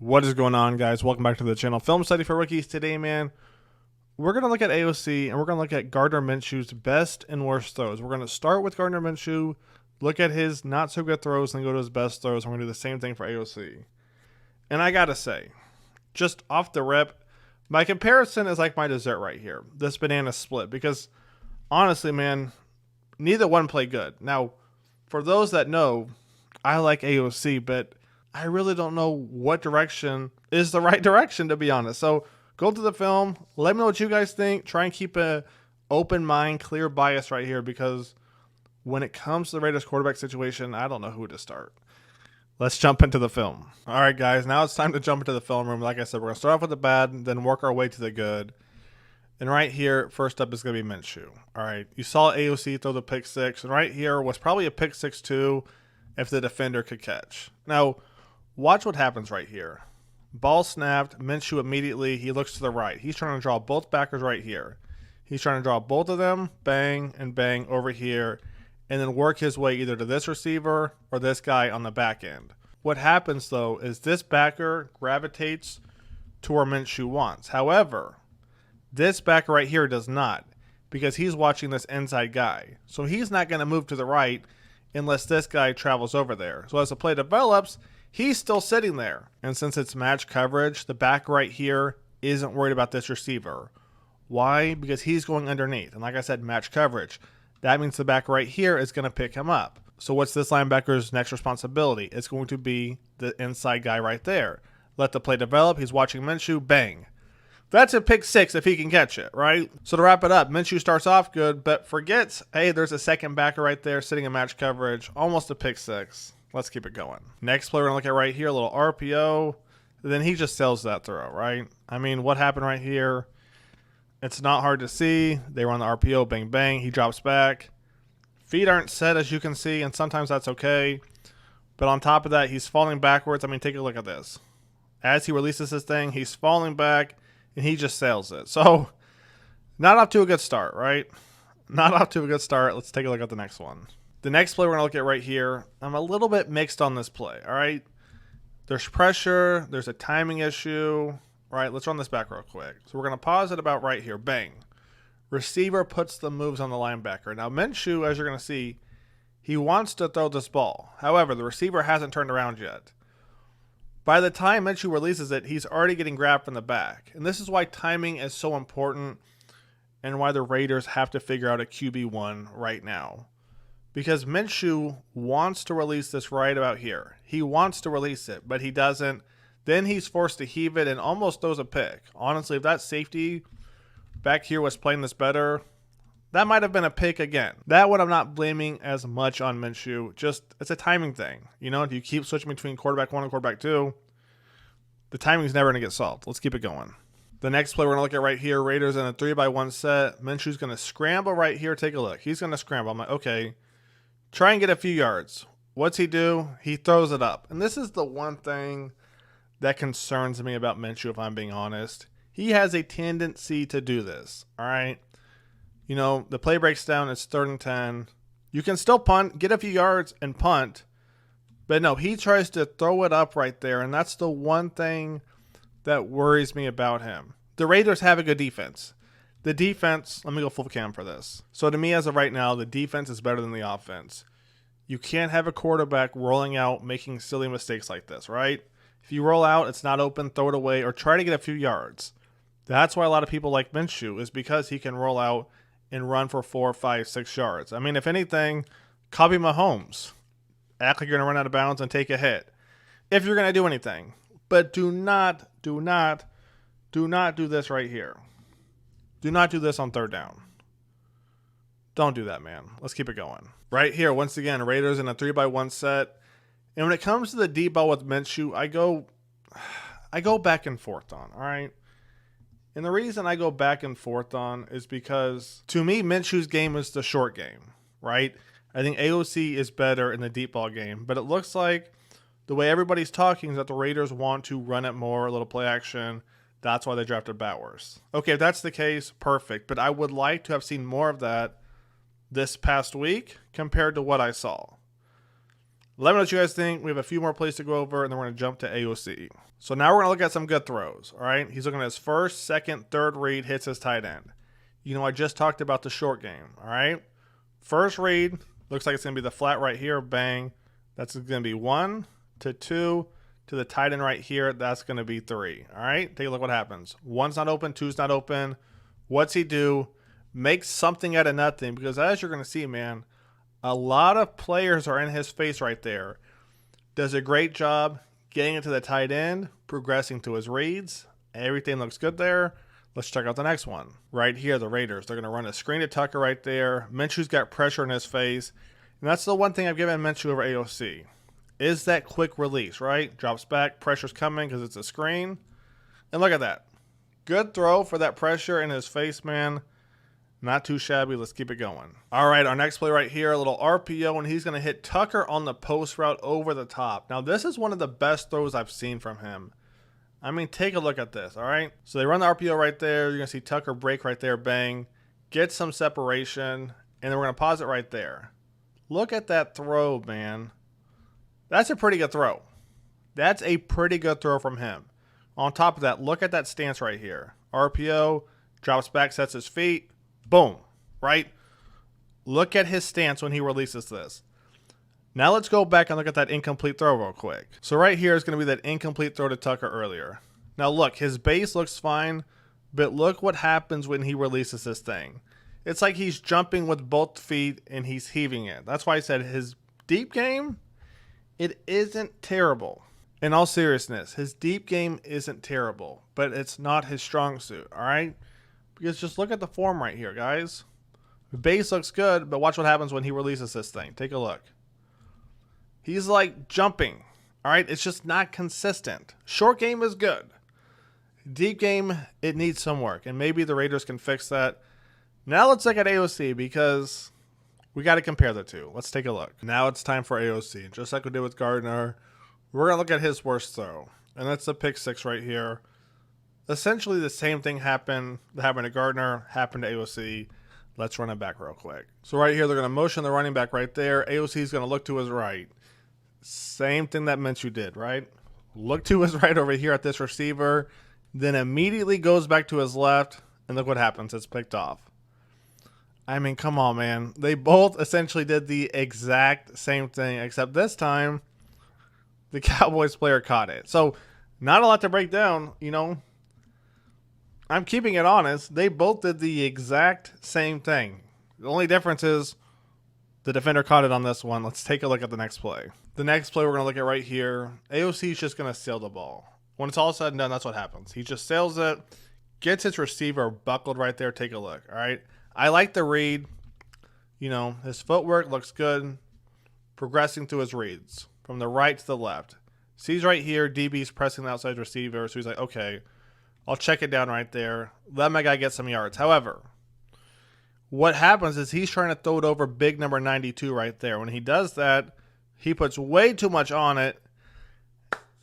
What is going on, guys? Welcome back to the channel. Film study for rookies. Today, man, we're going to look at AOC and we're going to look at Gardner Minshew's best and worst throws. We're going to start with Gardner Minshew, look at his not so good throws, and then go to his best throws. And we're going to do the same thing for AOC. And I got to say, just off the rip, my comparison is like my dessert right here. This banana split. Because honestly, man, neither one played good. Now, for those that know, I like AOC, but I really don't know what direction is the right direction, to be honest. So go to the film. Let me know what you guys think. Try and keep an open mind, clear bias right here, because when it comes to the Raiders quarterback situation, I don't know who to start. Let's jump into the film. All right, guys, now it's time to jump into the film room. Like I said, we're going to start off with the bad, then work our way to the good. And right here, first up is going to be Minshew. All right, you saw AOC throw the pick six, and right here was probably a pick six too if the defender could catch. Now, watch what happens right here. Ball snapped. Minshew immediately, he looks to the right. He's trying to draw both backers right here. He's trying to draw both of them, bang, and bang over here, and then work his way either to this receiver or this guy on the back end. What happens, though, is this backer gravitates to where Minshew wants. However, this backer right here does not, because he's watching this inside guy. So he's not going to move to the right unless this guy travels over there. So as the play develops, he's still sitting there. And since it's match coverage, the back right here isn't worried about this receiver. Why? Because he's going underneath. And like I said, match coverage. That means the back right here is going to pick him up. So what's this linebacker's next responsibility? It's going to be the inside guy right there. Let the play develop. He's watching Minshew. Bang. That's a pick six if he can catch it, right? So to wrap it up, Minshew starts off good, but forgets, hey, there's a second backer right there sitting in match coverage. Almost a pick six. Let's keep it going. Next play we're going to look at right here, a little RPO. Then he just sells that throw, right? I mean, what happened right here? It's not hard to see. They run the RPO, bang, bang. He drops back. Feet aren't set, as you can see, and sometimes that's okay. But on top of that, he's falling backwards. I mean, take a look at this. As he releases this thing, he's falling back, and he just sails it. So, not off to a good start, right? Not off to a good start. Let's take a look at the next one. The next play we're going to look at right here, I'm a little bit mixed on this play, all right? There's pressure. There's a timing issue. All right, let's run this back real quick. So we're going to pause it about right here. Bang. Receiver puts the moves on the linebacker. Now, Minshew, as you're going to see, he wants to throw this ball. However, the receiver hasn't turned around yet. By the time Minshew releases it, he's already getting grabbed from the back. And this is why timing is so important and why the Raiders have to figure out a QB1 right now. Because Minshew wants to release this right about here. He wants to release it, but he doesn't. Then he's forced to heave it and almost throws a pick. Honestly, if that safety back here was playing this better, that might have been a pick again. That one I'm not blaming as much on Minshew. Just, it's a timing thing. You know, if you keep switching between quarterback one and quarterback two, the timing's never going to get solved. Let's keep it going. The next play we're going to look at right here, Raiders in a 3-by-1 set. Minshew's going to scramble right here. Take a look. He's going to scramble. I'm like, okay, try and get a few yards. What's he do? He throws it up. And this is the one thing that concerns me about Minshew, if I'm being honest. He has a tendency to do this, all right? You know, the play breaks down, it's 3rd and 10. You can still punt, get a few yards, and punt. But no, he tries to throw it up right there, and that's the one thing that worries me about him. The Raiders have a good defense. The defense, let me go full cam for this. So to me, as of right now, the defense is better than the offense. You can't have a quarterback rolling out, making silly mistakes like this, right? If you roll out, it's not open, throw it away, or try to get a few yards. That's why a lot of people like Minshew, is because he can roll out and run for 4, 5, 6 yards. I mean, if anything, copy Mahomes. Act like you're going to run out of bounds and take a hit. If you're going to do anything. But do not do this right here. Do not do this on 3rd down. Don't do that, man. Let's keep it going. Right here, once again, Raiders in a 3-by-1 set. And when it comes to the deep ball with Minshew, I go back and forth on, all right? And the reason I go back and forth on is because, to me, Minshew's game is the short game, right? I think AOC is better in the deep ball game, but it looks like the way everybody's talking is that the Raiders want to run it more, a little play action. That's why they drafted Bowers. Okay, if that's the case, perfect. But I would like to have seen more of that this past week compared to what I saw. Let me know what you guys think. We have a few more plays to go over, and then we're going to jump to AOC. So now we're going to look at some good throws, all right? He's looking at his first, second, third read, hits his tight end. You know, I just talked about the short game, all right? First read, looks like it's going to be the flat right here, bang. That's going to be 1 to 2 to the tight end right here. That's going to be 3, all right? Take a look what happens. 1's not open, 2's not open. What's he do? Makes something out of nothing, because as you're going to see, man, a lot of players are in his face right there. Does a great job getting it to the tight end, progressing to his reads. Everything looks good there. Let's check out the next one. Right here, the Raiders. They're going to run a screen to Tucker right there. Minshew's got pressure in his face. And that's the one thing I've given Minshew over AOC. Is that quick release, right? Drops back, pressure's coming because it's a screen. And look at that. Good throw for that pressure in his face, man. Not too shabby. Let's keep it going. All right, our next play right here, a little RPO, and he's going to hit Tucker on the post route over the top. Now, this is one of the best throws I've seen from him. I mean, take a look at this, all right? So they run the RPO right there. You're going to see Tucker break right there, bang. Get some separation, and then we're going to pause it right there. Look at that throw, man. That's a pretty good throw. That's a pretty good throw from him. On top of that, look at that stance right here. RPO, drops back, sets his feet. Boom, right? Look at his stance when he releases this. Now let's go back and look at that incomplete throw real quick. So right here is going to be that incomplete throw to Tucker earlier. Now look, his base looks fine, but look what happens when he releases this thing. It's like he's jumping with both feet and he's heaving it. That's why I said his deep game, it isn't terrible. In all seriousness, his deep game isn't terrible, but it's not his strong suit, all right? Because just look at the form right here, guys. The base looks good, but watch what happens when he releases this thing. Take a look. He's like jumping. All right, it's just not consistent. Short game is good. Deep game, it needs some work, and maybe the Raiders can fix that. Now let's look at AOC, because we got to compare the two. Let's take a look. Now it's time for AOC. Just like we did with Gardner, we're going to look at his worst throw, and that's the pick 6 right here. Essentially the same thing happened to Gardner, happened to AOC. Let's run it back real quick. So right here, they're going to motion the running back right there. AOC is going to look to his right. Same thing that Minshew did, right? Look to his right over here at this receiver, then immediately goes back to his left, and look what happens. It's picked off. I mean, come on, man. They both essentially did the exact same thing, except this time, the Cowboys player caught it. So not a lot to break down, you know. I'm keeping it honest. They both did the exact same thing. The only difference is the defender caught it on this one. Let's take a look at the next play. The next play we're going to look at right here. AOC is just going to sail the ball. When it's all said and done, that's what happens. He just sails it, gets his receiver buckled right there. Take a look, all right? I like the read. You know, his footwork looks good. Progressing through his reads from the right to the left. Sees right here, DB's pressing the outside receiver. So he's like, okay, I'll check it down right there. Let my guy get some yards. However, what happens is he's trying to throw it over big number 92 right there. When he does that, he puts way too much on it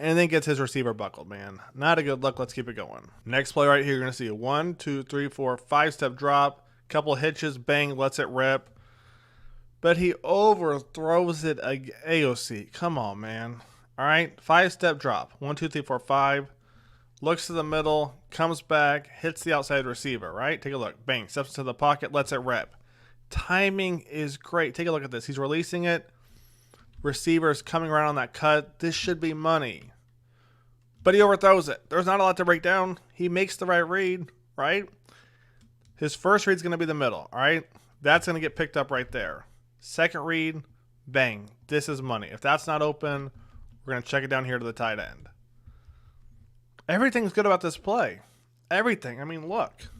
and then gets his receiver buckled, man. Not a good look. Let's keep it going. Next play right here, you're going to see a 1, 2, 3, 4, 5-step drop. Couple hitches, bang, lets it rip. But he overthrows it. AOC. Come on, man. All right, 5-step drop. 1, 2, 3, 4, 5. Looks to the middle, comes back, hits the outside receiver, right? Take a look. Bang, steps into the pocket, lets it rip. Timing is great. Take a look at this. He's releasing it. Receiver's coming around on that cut. This should be money. But he overthrows it. There's not a lot to break down. He makes the right read, right? His first read's going to be the middle, all right? That's going to get picked up right there. Second read, bang. This is money. If that's not open, we're going to check it down here to the tight end. Everything's good about this play. Everything. I mean, look.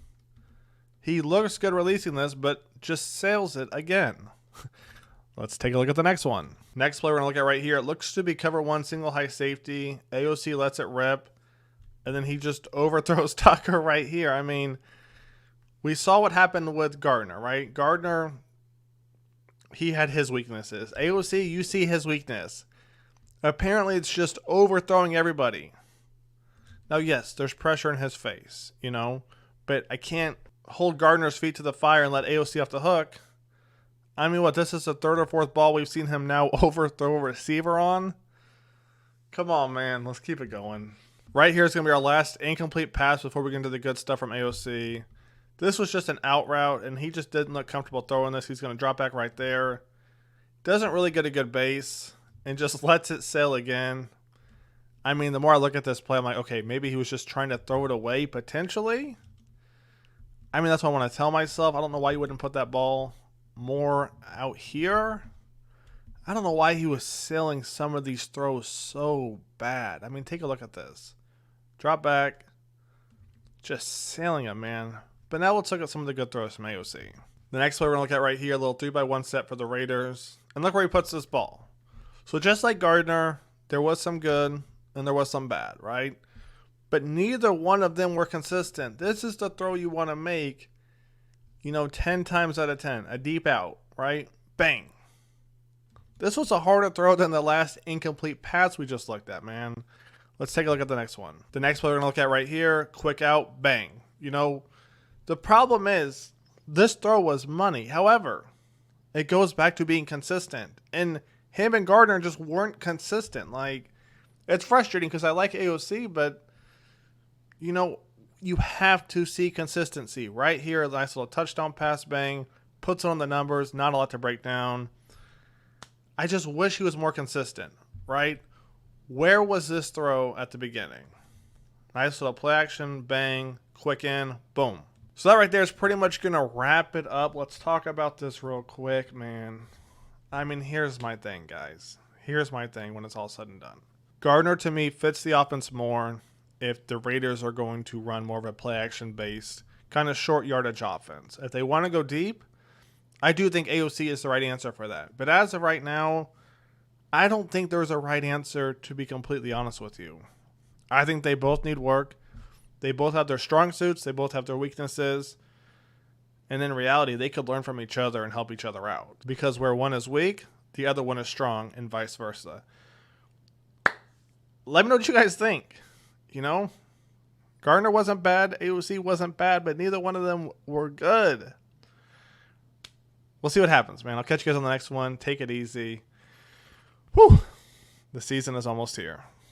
He looks good releasing this, but just sails it again. Let's take a look at the next one. Next play we're going to look at right here. It looks to be cover 1, single high safety. AOC lets it rip. And then he just overthrows Tucker right here. I mean, we saw what happened with Gardner, right? Gardner, he had his weaknesses. AOC, you see his weakness. Apparently, it's just overthrowing everybody. Now, yes, there's pressure in his face, you know, but I can't hold Gardner's feet to the fire and let AOC off the hook. I mean, what, this is the third or fourth ball we've seen him now overthrow a receiver on? Come on, man. Let's keep it going. Right here is going to be our last incomplete pass before we get into the good stuff from AOC. This was just an out route, and he just didn't look comfortable throwing this. He's going to drop back right there. Doesn't really get a good base, and just lets it sail again. I mean, the more I look at this play, I'm like, okay, maybe he was just trying to throw it away, potentially. I mean, that's what I want to tell myself. I don't know why you wouldn't put that ball more out here. I don't know why he was sailing some of these throws so bad. I mean, take a look at this. Drop back. Just sailing it, man. But now let's look at some of the good throws from AOC. The next play we're going to look at right here, a little 3-by-1 set for the Raiders. And look where he puts this ball. So just like Gardner, there was some good and there was some bad, right? But neither one of them were consistent. This is the throw you want to make, 10 times out of 10. A deep out, right? Bang. This was a harder throw than the last incomplete pass we just looked at, man. Let's take a look at the next one. The next play we're going to look at right here, quick out, bang. The problem is this throw was money. However, it goes back to being consistent. And him and Gardner just weren't consistent. It's frustrating because I like AOC, but, you have to see consistency. Right here, a nice little touchdown pass, bang. Puts it on the numbers, not a lot to break down. I just wish he was more consistent, right? Where was this throw at the beginning? Nice little play action, bang, quick in, boom. So that right there is pretty much going to wrap it up. Let's talk about this real quick, man. I mean, here's my thing, guys. Here's my thing when it's all said and done. Gardner, to me, fits the offense more if the Raiders are going to run more of a play action based, kind of short yardage offense. If they want to go deep, I do think AOC is the right answer for that. But as of right now, I don't think there's a right answer, to be completely honest with you. I think they both need work. They both have their strong suits. They both have their weaknesses. And in reality, they could learn from each other and help each other out. Because where one is weak, the other one is strong, and vice versa. Let me know what you guys think. Gardner wasn't bad. AOC wasn't bad, but neither one of them were good. We'll see what happens, man. I'll catch you guys on the next one. Take it easy. Whew. The season is almost here.